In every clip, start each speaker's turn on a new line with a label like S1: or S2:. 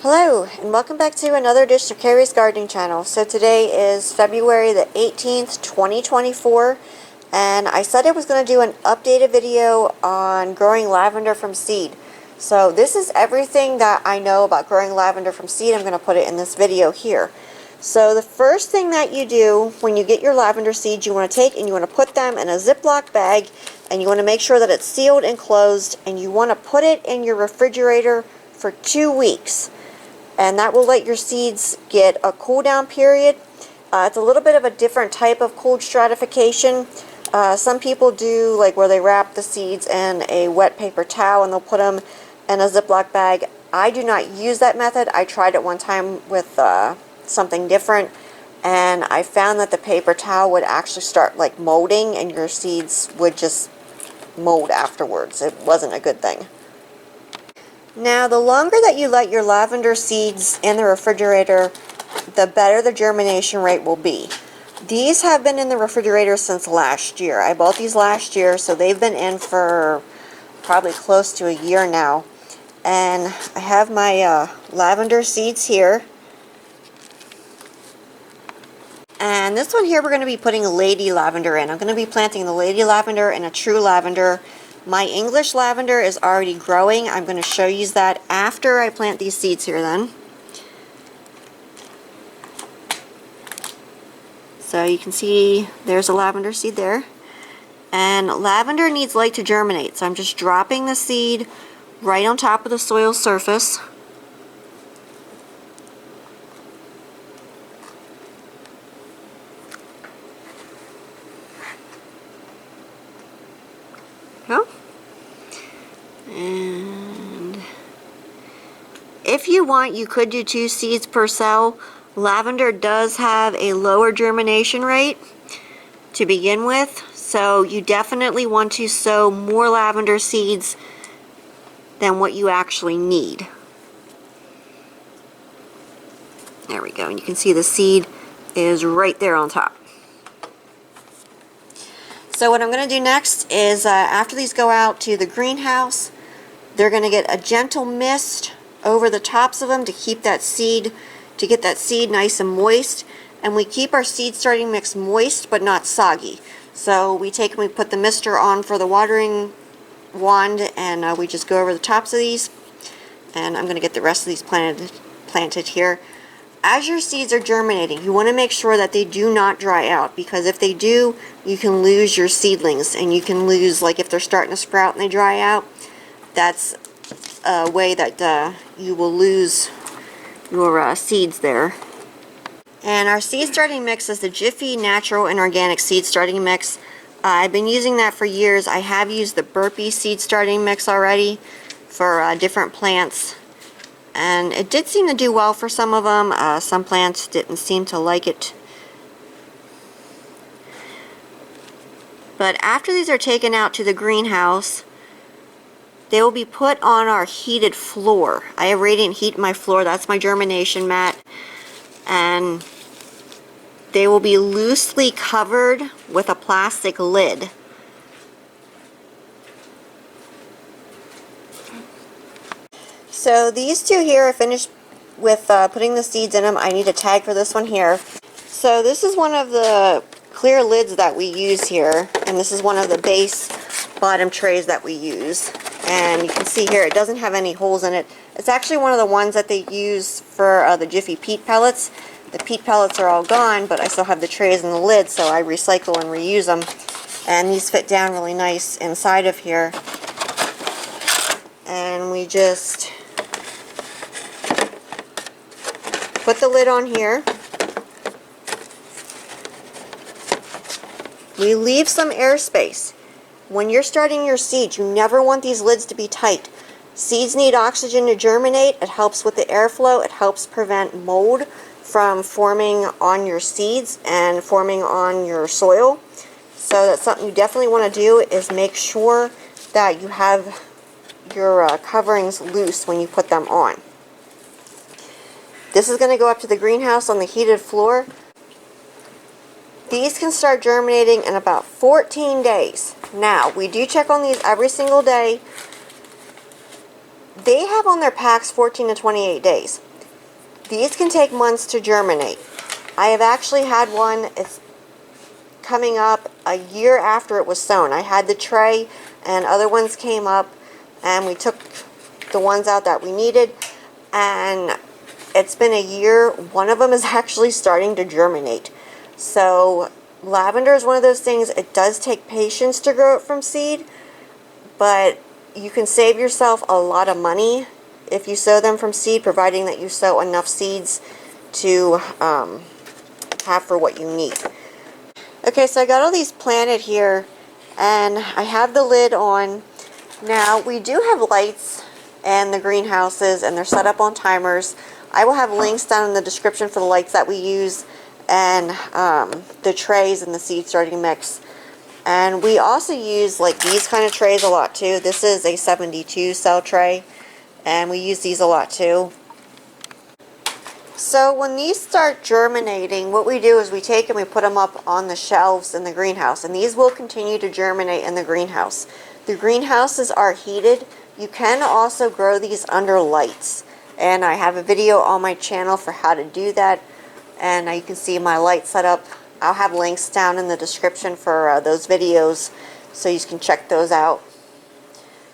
S1: Hello, and welcome back to another edition of Carrie's Gardening Channel. So today is February the 18th, 2024, and I said I was going to do an updated video on growing lavender from seed. So this is everything that I know about growing lavender from seed. I'm going to put it in this video here. So the first thing that you do when you get your lavender seeds, you want to take and you want to put them in a Ziploc bag, and you want to make sure that it's sealed and closed, and you want to put it in your refrigerator for 2 weeks. And that will let your seeds get a cool down period. It's a little bit of a different type of cold stratification. Some people do like where they wrap the seeds in a wet paper towel and they'll put them in a Ziploc bag. I do not use that method. I tried it one time with something different, and I found that the paper towel would actually start like molding and your seeds would just mold afterwards. It wasn't a good thing. Now, the longer that you let your lavender seeds in the refrigerator, the better the germination rate will be. These have been in the refrigerator since last year. I bought these last year, so they've been in for probably close to a year now. And I have my lavender seeds here. And this one here we're going to be putting lady lavender in. I'm going to be planting the lady lavender and a true lavender. My English lavender is already growing. I'm going to show you that after I plant these seeds here then. So you can see there's a lavender seed there. And lavender needs light to germinate. So I'm just dropping the seed right on top of the soil surface. And if you want, you could do 2 seeds per cell. Lavender does have a lower germination rate to begin with, so you definitely want to sow more lavender seeds than what you actually need. There we go, and you can see the seed is right there on top. So what I'm going to do next is after these go out to the greenhouse, they're going to get a gentle mist over the tops of them to keep that seed, to get that seed nice and moist. And we keep our seed starting mix moist but not soggy. So we take and we put the mister on for the watering wand, and we just go over the tops of these. And I'm going to get the rest of these planted here. As your seeds are germinating, you want to make sure that they do not dry out, because if they do, you can lose your seedlings, and you can lose, like if they're starting to sprout and they dry out, that's a way that you will lose your seeds there. And our seed starting mix is the Jiffy Natural and Organic Seed Starting Mix. I've been using that for years. I have used the Burpee Seed Starting Mix already for different plants. And it did seem to do well for some of them. Some plants didn't seem to like it. But after these are taken out to the greenhouse, they will be put on our heated floor. I have radiant heat in my floor. That's my germination mat. And they will be loosely covered with a plastic lid. So these two here are finished with putting the seeds in them. I need a tag for this one here. So this is one of the clear lids that we use here, and this is one of the base bottom trays that we use. And you can see here it doesn't have any holes in it. It's actually one of the ones that they use for the Jiffy peat pellets. The peat pellets are all gone, but I still have the trays and the lid, so I recycle and reuse them. And these fit down really nice inside of here. And we just put the lid on here. We leave some airspace. When you're starting your seeds, you never want these lids to be tight. Seeds need oxygen to germinate. It helps with the airflow. It helps prevent mold from forming on your seeds and forming on your soil. So that's something you definitely want to do, is make sure that you have your coverings loose when you put them on. This is going to go up to the greenhouse on the heated floor. These can start germinating in about 14 days. Now, we do check on these every single day. they have on their packs 14 to 28 days. These can take months to germinate. I have actually had one, it's coming up a year after it was sown. I had the tray and other ones came up and we took the ones out that we needed, and it's been a year. One of them is actually starting to germinate. So lavender is one of those things, it does take patience to grow it from seed, but you can save yourself a lot of money if you sow them from seed, providing that you sow enough seeds to have for what you need. Okay, so I got all these planted here, and I have the lid on. Now, we do have lights in the greenhouses, and they're set up on timers. I will have links down in the description for the lights that we use, and the trays and the seed starting mix. And we also use like these kind of trays a lot too. This is a 72 cell tray, and we use these a lot too. So when these start germinating, what we do is we take and we put them up on the shelves in the greenhouse, and these will continue to germinate in the greenhouse. The greenhouses are heated. You can also grow these under lights, and I have a video on my channel for how to do that, and you can see my light setup. I'll have links down in the description for those videos, so you can check those out.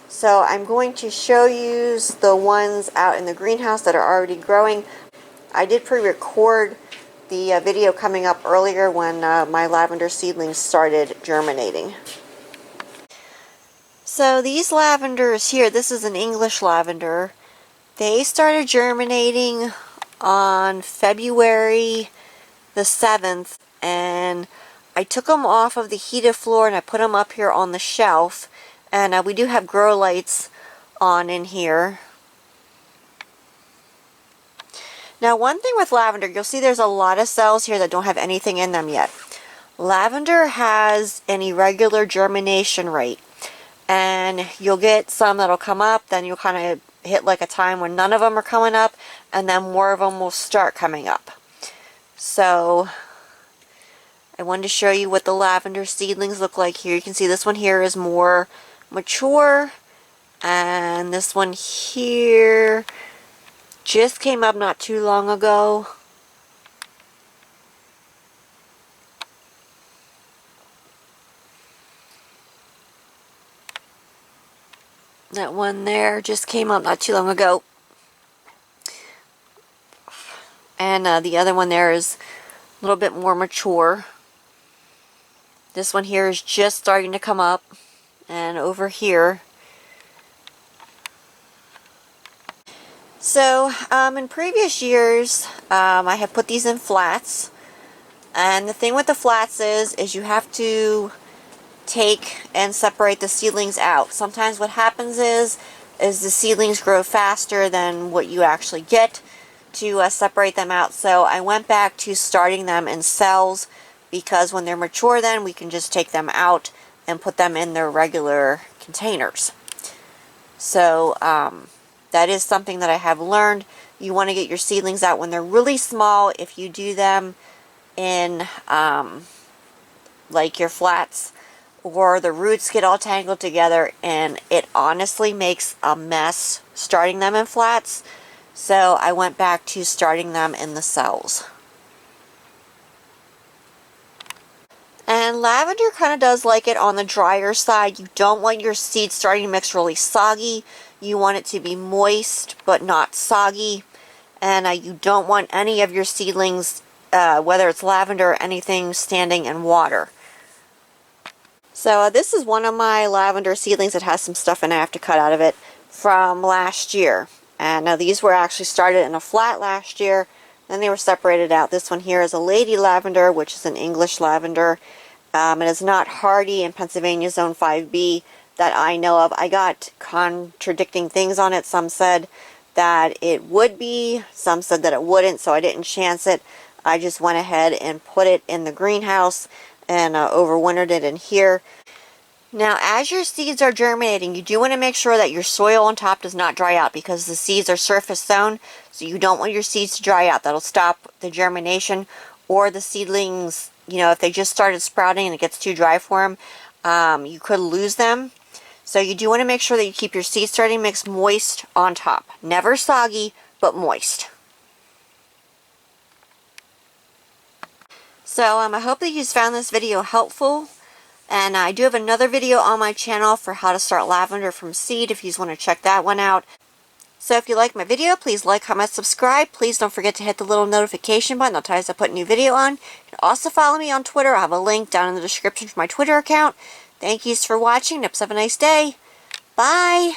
S1: So I'm going to show you the ones out in the greenhouse that are already growing. I did pre-record the video coming up earlier when my lavender seedlings started germinating. So these lavenders here, this is an English lavender. They started germinating on February the 7th, and I took them off of the heated floor and I put them up here on the shelf, and we do have grow lights on in here. Now, one thing with lavender, you'll see there's a lot of cells here that don't have anything in them yet. Lavender has an irregular germination rate, and you'll get some that'll come up, then you'll kind of hit like a time when none of them are coming up, and then more of them will start coming up. So I wanted to show you what the lavender seedlings look like here. You can see this one here is more mature, and this one here just came up not too long ago. That one there just came up not too long ago. And the other one there is a little bit more mature. This one here is just starting to come up. And over here. So, in previous years, I have put these in flats. And the thing with the flats is you have to take and separate the seedlings out. Sometimes what happens is the seedlings grow faster than what you actually get to separate them out. So I went back to starting them in cells, because when they're mature then we can just take them out and put them in their regular containers. So that is something that I have learned. You want to get your seedlings out when they're really small. If you do them in like your flats, or the roots get all tangled together, and it honestly makes a mess starting them in flats. So I went back to starting them in the cells. And lavender kind of does like it on the drier side. You don't want your seed starting mix really soggy. You want it to be moist but not soggy. And you don't want any of your seedlings, whether it's lavender or anything, standing in water. So this is one of my lavender seedlings that has some stuff in it I have to cut out of it from last year. And now these were actually started in a flat last year, then they were separated out. This one here is a lady lavender, which is an English lavender. It is not hardy in Pennsylvania Zone 5B that I know of. I got contradicting things on it. Some said that it would be, some said that it wouldn't, so I didn't chance it. I just went ahead and put it in the greenhouse and overwintered it in here. Now, as your seeds are germinating, you do want to make sure that your soil on top does not dry out, because the seeds are surface sown, so you don't want your seeds to dry out. That'll stop the germination, or the seedlings, you know, if they just started sprouting and it gets too dry for them, you could lose them. So you do want to make sure that you keep your seed starting mix moist on top. Never soggy, but moist. So I hope that you found this video helpful. And I do have another video on my channel for how to start lavender from seed if you just want to check that one out. So if you like my video, please like, comment, subscribe. Please don't forget to hit the little notification button. That'll tell you as I put a new video on. You can also follow me on Twitter. I have a link down in the description for my Twitter account. Thank you for watching. Have a nice day. Bye.